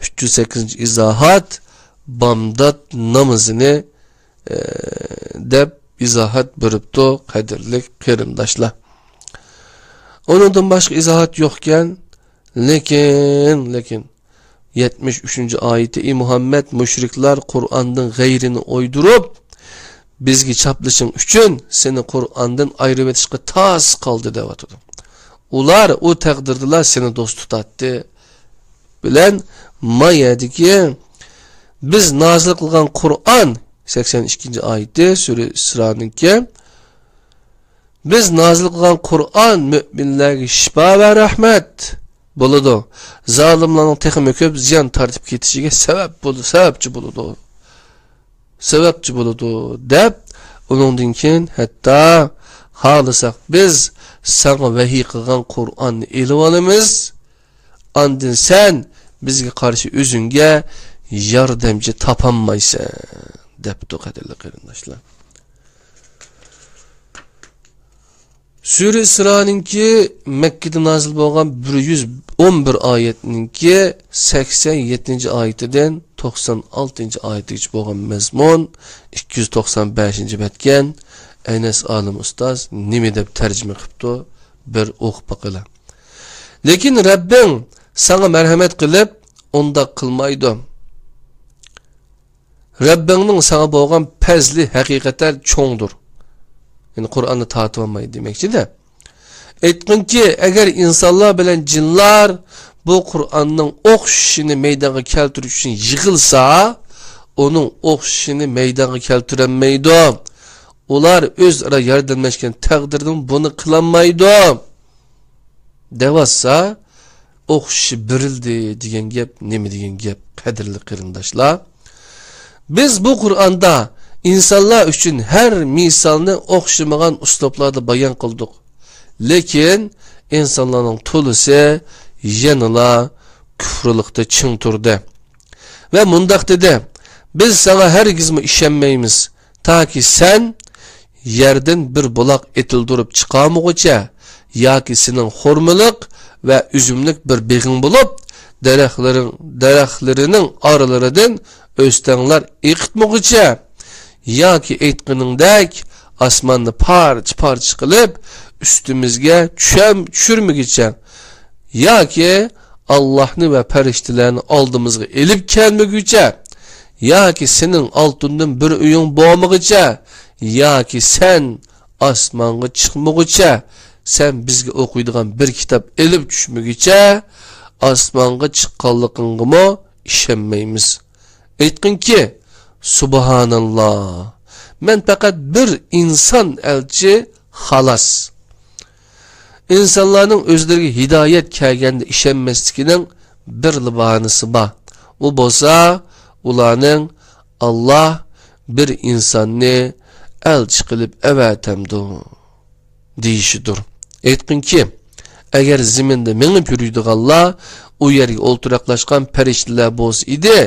308. izahat bamdat namazını deb izahat beripti qadirli qarindoshlar. Onundan başka izahat yokken lekin 73. ayeti Muhammed müşrikler Kur'an'dan gayrini oydurup bizgi çaplışın üçün seni Kur'an'dan ayrı etişke tas kaldı devatıdı. Ular o takdirdiler seni dost tutattı. Bilen mayedi ki biz nazil kılgan Kur'an 82. ayeti Sure Sıranınki biz nazil kılgan Kur'an müminlerge şifa ve rahmet buludu. Zalimlerin tekimi köp ziyan tartip ketişige sebepçi buludu deb onundan keyin hatta xolisak biz sana vahiy qilgan Qur'onni elib olamiz. Andin sen bizga qarshi o'zingga yordamchi topolmaysan debdi qadirli qarindoshlar. Sure Sıraninki Mekke'de nazil bo'lgan 111 oyatninki 87. oyatidan 96. oyatigacha bo'lgan mazmun 295. betken Enes Alim ustoz nima deb tarjima qilibdi bir o'qib baqila. Lekin Rabbing sana merhamet qilib unda qilmaydi. Rabbingning sana bo'lgan fazli haqiqatan cho'ngdir. Yani Kur'an'ı tatip olmayı demekçi de. Aytqinki, eğer insanlar bilen cinlar bu Kur'an'ın o'qishini meydana keltirish uchun yig'ilsa, onun o'qishini meydana keltirolmaydi. Ular o'zaro yordamlashgan taqdirda buni qilolmaydi. Devasa o'qishi birildi degan gap, nima degan gap, qadrli qarindoshlar. Biz bu Kur'an'da İnsanlar üçün her misalını o'xshamagan uslublarda bayon qildik. Lekin insanların tulusi yanıla küfrülükte çın turdi. Ve mundaq dedi, biz sana hergizmi işenmeyimiz. Ta ki sen yerden bir bulak etildirip çıqamıgıca, ya ki senin hormalık ve üzümlük bir beğin bulup, daraxtlarının aralarından östenler iqitmoğuca, yoki aytqaningdek osmonni parch qilib üstümizge tushirmogicha, yoki Allah'ını ve periştilerini aldığımızı elip kelmegicha, yoki senin altından bir uyun boğmagicha, yoki sen osmonga chiqmogicha, sen bizga o'qiydigan bir kitap elip tushmogicha osmonga chiqqanligingga ishonmaymiz. Aytqinki, subhanallah, men faqat bir insan elçi xalas. İnsanların özleriga hidayet kelganda ishonmasligining bir libanisi bor. U bo'lsa, ularning Allah bir insonni elçi qilib avatamdi deyishidir. Aytqinki, agar zaminda minib yuradiganlar u yerga o'ltiraqlashgan farishtalar bo'lsa edi,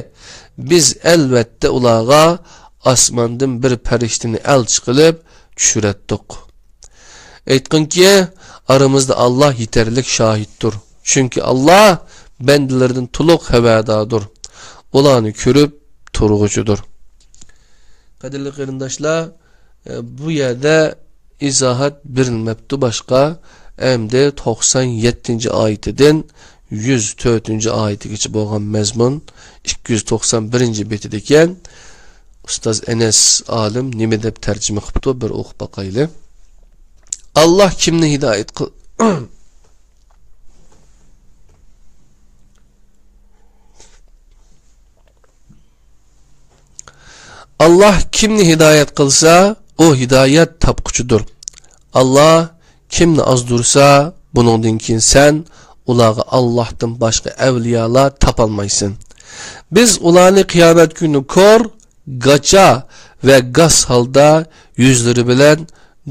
biz albatta ularga osmondan bir farishtani elçi qilib tushirdik. Aytqinki, aramızda Allah yeterlik şahittir. Çünkü Allah bendilerden tuluq xabardardır. Ularni ko'rib turg'uchidir. Qadrli qarindoshlar, bu yerda izohat berilmabdi boshqa. Endi 97-oyatidan 104-oyatigacha bo'lgan mazmun 291 betida ekan. Ustoz Enes olim nima deb tarjima qilibdi, bir o'qib boqaylik. Allah kimni hidayet kıl Allah kimni hidayet kılsa o hidayet tapkuçudur. Allah kimni azdursa bunun keyin sen ulağı Allah'tan başka evliyalar tapalmaysın. Biz ularni kıyamet günü kor, gaça ve gaz halda yüzleri bilen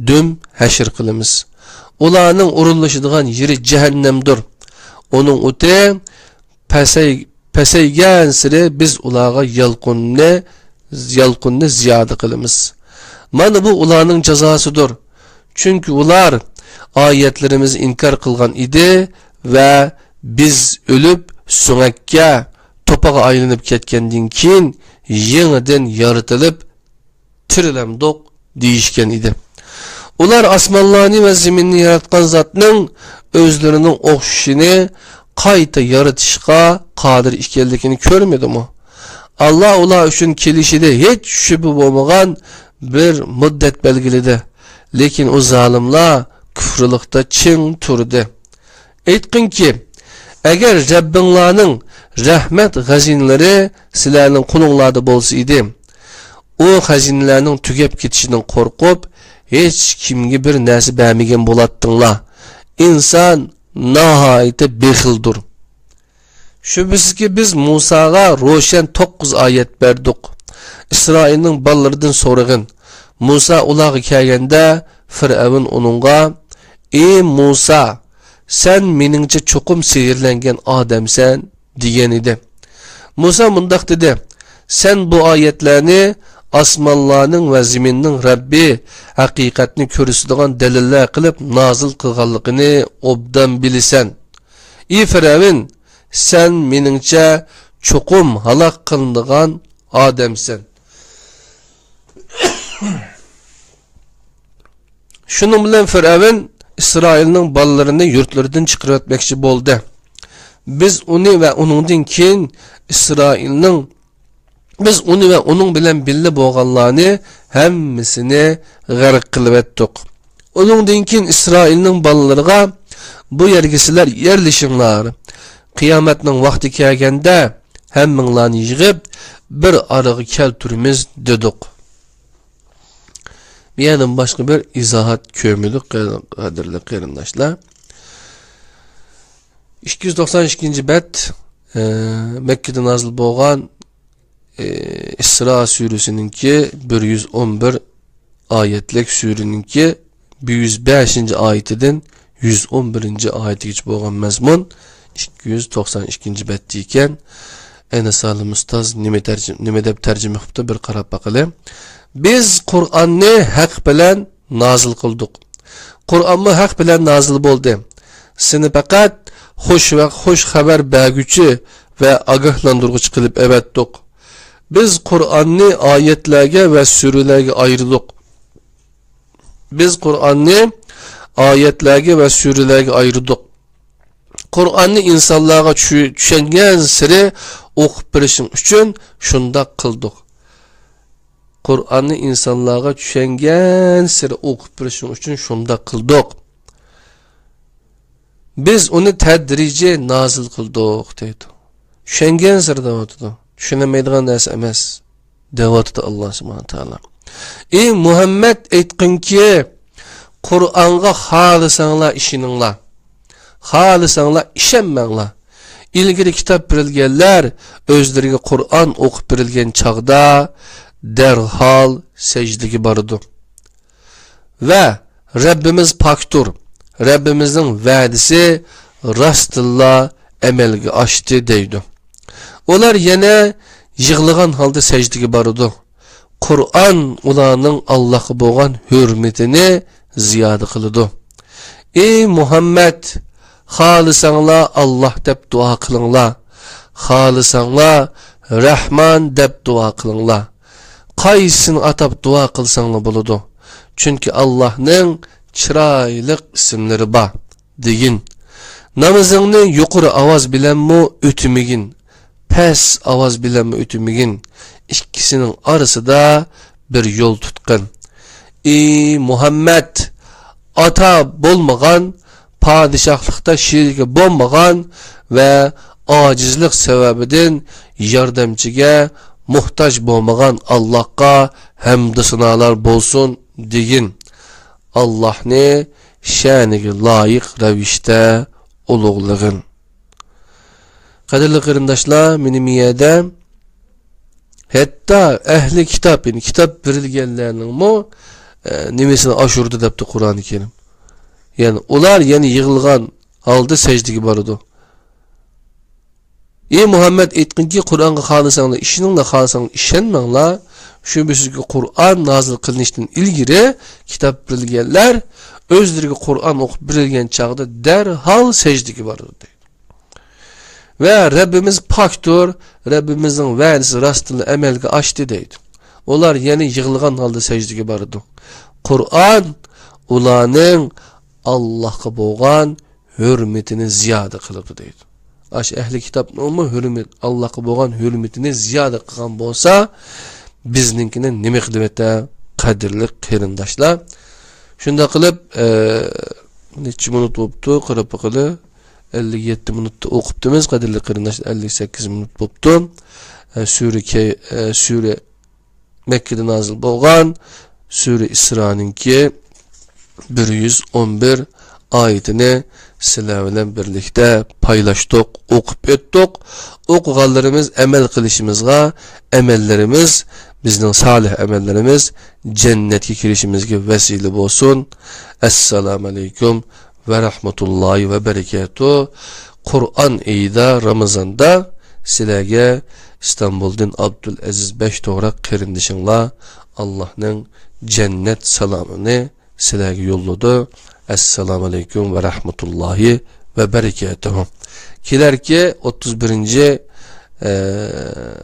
düm haşir kılımız. Ularning urilishadigan yeri cehennemdir. Onun o'ti pasaygan siri biz ularga yalqunni ziyoda qilamiz. Mana bu ularning jazosidir. Çünkü ular ayetlerimizni inkar qilgan edi ve biz ölüp so'ngakka topaga aylanib ketgandan keyin yeniden yaratilib tirilamdiq deyishgan edi. Ular osmonlarni ve zeminni yaratgan zatning özlerinin o'xshashini qayta yaratishga qodir ekanligini ko'rmadimi? Allah ular uchun kelishida hech shubha bo'lmagan bir muddat belgiladi. Lekin o zalimlar kufrlikda ching turdi. Aytqinki, agar Rabbinglarning rahmat g'azinlari sizlarning qulinglarda bo'lsa edi, o xazinlarning tugab ketishidan qo'rqib hech kimga bir narsa bermagan bo'latdinglar. İnsan nahayete bexildir. Şüphesizki biz Musa'ga roşan 9 ayet berdik. İsrail'nin ballarından soragın. Musa ulağı kelgende Firavun onunğa, "Ey Musa, sen meningçe çokum sehirlengen adamsan" degan edi. Musa mundaq dedi: "Sen bu ayetlerini osmonlarning va zaminning Rabbi haqiqatni ko'rsatadigan dalillar qilib nozil qilganligini obdan bilasan. Ey Firavun, sen meningcha cho'qim halok qilinadigan odamsan." Şunun bilan Firavun İsrailning bolalarini yurtlaridan chiqarib o'tmoqchi bo'ldi. Biz uni va uningdan keyin Biz onu ve onun bilen birli bo'lganlarni hammasini g'arq qilib etdik. Onundan keyin İsrailning bolalariga bu yerga sizlar yerlishinglar. Qiyomatning vaqti kelganda hammanglarni yig'ib bir arığı keltirimiz dedik. Bir yandan başka bir izohat ko'mildik, qadrli qarindoshlar. 292 bet Mekke'de nazil bo'lgan İsra suresininki 111 ayetlik sureninki 105. ayetinden 111. ayetigacha bo'lgan mazmun 292 betda ekan. Enes Salim ustoz nima deb tarjima qilibdi, bir qarab baqaylik. Biz Qur'onni haq bilan nozil qildik. Qur'onmi haq bilan nozil bo'ldi. Seni faqat hoş haber bergüçü ve agahlandırgıç kılıp evettik. Biz Kur'an'ni ayetlerge ve sürülerge ayırdık. Biz Kur'an'ni ayetlerge ve sürülerge ayırdık. Kur'an'ni insanlara düşengen siri okup birişin üçün şunda kıldık. Kur'an'ni insanlara düşengen siri okup birişin üçün şunda kıldık. Biz onu tedrici nazil kıldık deydi. Düşengen siri devatıdı. Düşünemeydiğin ders emas devatıdı Allah subhanahu ta'ala. Ey Muhammed etkin ki Kur'an'a halisanla işininla. Halisanla işenmenla. İlgili kitap birilgenler özlerine Kur'an okup birilgen çağda derhal secdegi barıdı. Ve Rabbimiz paktur. Rabbimizin vədisi rastilla emelge açtı deydi. Onlar yine yığılgan halde secdegi barıdı. Kur'an ulanın Allah'a boğan hürmetini ziyade kılıdı. Ey Muhammed, halisanla Allah deb dua kılınla. Halisanla Rahman deb dua kılınla. Qaysin atab dua kılsanla buludu. Çünkü Allah'ın çıraylık isimleri ba. Deyin. Namazını yukarı avaz bilen mu ötümigin. Pes avaz bilen mi ötümigin. İkisinin arası da bir yol tutkan. Ey Muhammed, ata bolmagan, padişahlıkta şirke bolmagan ve acizlik sebebiden yardımcıya muhtaç bolmagan Allah'a hamd sınalar bolsun deyin. Allah ne şanıge layık ravişte uluğluğun. Kadirli kırındaşlar, minimiyede hatta ehli kitap, yani kitap verilgenlerinin mu nimesini aşurdu depti Kur'an-ı Kerim. Yani ular yani yığılgan halde secdegi barıdı. Ey Muhammed etkin ki Kur'an'a halisanla işininle halisanla işenmenla şu bizge Kur'an nazil kılınıştan ilgiri kitap birilgenler özlerine Kur'an okup birilgen çağda derhal secdegi barıdı deydi. Ve Rabbimiz paktur, Rabbimizin vədisi rastını emelge açtı deydi. Onlar yeni yığılgan halde secdegi barıdı. Kur'an ulanın Allah'a boğan hürmetini ziyade kılıbı deydi. Aş ehli kitap mu hürmet Allah'a boğan hürmetini ziyade kılgan bolsa bizninkine nime kılmete kadirli kıyrindaşlar. Şunda kılıp neçi minut boptu kırıp kılı 57 minutta okuptumuz kadirli kıyrindaşlar 58 minut boptu. Sure Mekke'de nazil boğan Sure İsra'nınki 111 ayetini sizlerle birlikte paylaştık, okup ettik. Okuganlarımız emel kılışımızga, emellerimiz, bizden salih emellerimiz cennetke kirişimizge vesile olsun. Esselamu aleyküm ve rahmetullahi ve berekatuhu. Kur'an eyda Ramazan'da sizlerge İstanbul'dan Abdülaziz Beştoğrak kırındışınla Allah'ın cennet salamını sizlerge yolladı. Esselamu aleyküm ve rahmetullahi ve berekatuhu. Kiler ki 31.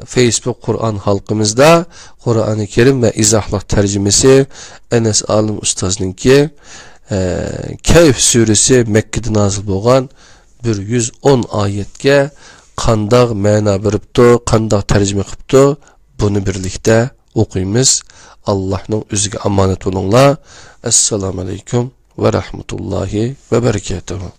Facebook Kur'an halkımızda Kur'an-ı Kerim ve izahlı tercümesi Enes Alim Ustaz'ın ki Kehf suresi Mekke'de nazil boğan bir 110 ayetke qandaq mana beripti, qandaq tercüme qipti, bunu birlikte okuymiz. Allah'ın özüge amanet olunlar. Esselamu aleyküm ve rahmetullahi ve berekatuhu.